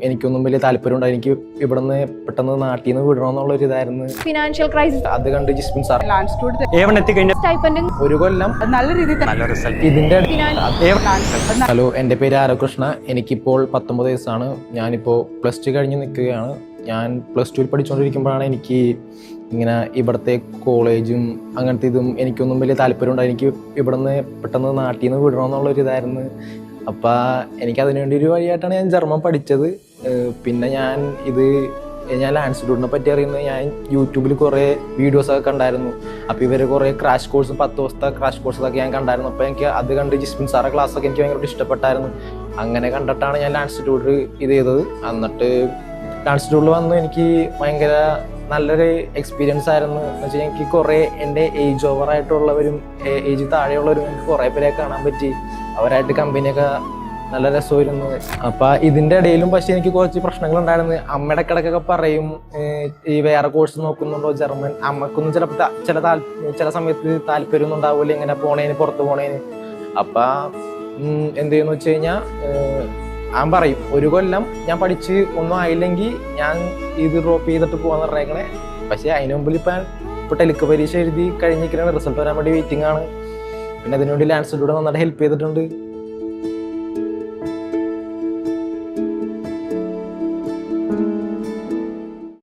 എനിക്കൊന്നും വലിയ താല്പര്യമുണ്ട്. എനിക്ക് ഇവിടുന്ന് പെട്ടെന്ന് നാട്ടിൽ നിന്ന് വിടണമെന്നുള്ളൊരു ഇതായിരുന്നു. ഫിനാൻഷ്യൽ ക്രൈസിസ് അത് കണ്ട് ജിസ്മിൻ സാർ സ്റ്റൈപ്പൻഡും ഒരു കൊല്ലം നല്ല രീതിയിൽ ഇതിന്റെ ഹലോ, എൻ്റെ പേര് ആരകൃഷ്ണ. എനിക്കിപ്പോൾ 19 വയസ്സാണ്. ഞാനിപ്പോൾ +2 കഴിഞ്ഞ് നിൽക്കുകയാണ്. ഞാൻ +2 പഠിച്ചുകൊണ്ടിരിക്കുമ്പോഴാണ് എനിക്ക് ഇങ്ങനെ ഇവിടുത്തെ കോളേജും അങ്ങനത്തെ ഇതും എനിക്കൊന്നും വലിയ താല്പര്യമുണ്ട്. എനിക്ക് ഇവിടുന്ന് പെട്ടെന്ന് നാട്ടിൽ നിന്ന് വിടണമെന്നുള്ളൊരു ഇതായിരുന്നു. അപ്പോൾ എനിക്കതിനുവേണ്ടി ഒരു വഴിയായിട്ടാണ് ഞാൻ ജർമ്മൻ പഠിച്ചത്. പിന്നെ ഞാൻ ലാൻഡ്സ്റ്റിറ്റ്യൂട്ടിനെ പറ്റി അറിയുന്നത് ഞാൻ യൂട്യൂബിൽ കുറേ വീഡിയോസൊക്കെ കണ്ടായിരുന്നു. അപ്പോൾ ഇവർ കുറേ ക്രാഷ് കോഴ്സ് 10 ദിവസത്തെ ക്രാഷ് കോഴ്സൊക്കെ ഞാൻ കണ്ടായിരുന്നു. അപ്പോൾ എനിക്ക് അത് കണ്ട് ജിസ്മിൻ സാറെ ക്ലാസ്സൊക്കെ എനിക്ക് ഭയങ്കര ഇഷ്ടപ്പെട്ടായിരുന്നു. അങ്ങനെ കണ്ടിട്ടാണ് ഞാൻ ലാൻഡ്സ്റ്റിറ്റ്യൂട്ട് ഇത് ചെയ്തത്. എന്നിട്ട് ലാൻഡ്സ്റ്റിറ്റ്യൂട്ടിൽ വന്ന് എനിക്ക് ഭയങ്കര നല്ലൊരു എക്സ്പീരിയൻസ് ആയിരുന്നു. എന്ന് വെച്ചാൽ എനിക്ക് കുറേ എൻ്റെ ഏജ് ഓവറായിട്ടുള്ളവരും ഏജ് താഴെയുള്ളവരും എനിക്ക് കുറേ പേരെ കാണാൻ പറ്റി. അവരായിട്ട് കമ്പനിയൊക്കെ നല്ല രസമായിരുന്നു. അപ്പം ഇതിൻ്റെ ഇടയിലും പക്ഷേ എനിക്ക് കുറച്ച് പ്രശ്നങ്ങളുണ്ടായിരുന്നു. അമ്മയുടെ ഇടയ്ക്കൊക്കെ പറയും ഈ വേറെ കോഴ്സ് നോക്കുന്നുണ്ടോ ജർമ്മൻ. അമ്മക്കൊന്നും ചിലപ്പോൾ ചില സമയത്ത് താല്പര്യമൊന്നും ഉണ്ടാവില്ല ഇങ്ങനെ പോണേന്, പുറത്ത് പോണേന്. അപ്പം എന്ത് ചെയ്യുന്നു വെച്ച് കഴിഞ്ഞാൽ ഞാൻ പറയും ഒരു കൊല്ലം ഞാൻ പഠിച്ച് ഒന്നും ആയില്ലെങ്കിൽ ഞാൻ ഇത് ഡ്രോപ്പ് ചെയ്തിട്ട് പോകാൻ പറഞ്ഞേക്കണേ. പക്ഷേ അതിന് മുമ്പിൽ ഇപ്പോൾ ടെലിക്ക് പരീക്ഷ എഴുതി കഴിഞ്ഞിരിക്കുന്ന റിസൾട്ട് വരാൻ വേണ്ടി വെയിറ്റിംഗ് ആണ്. പിന്നെ അതിനുവേണ്ടി ലാൻഡ്സ്റ്റിറ്റ്യൂട്ട് നന്നായിട്ട് ഹെൽപ്പ് ചെയ്തിട്ടുണ്ട്.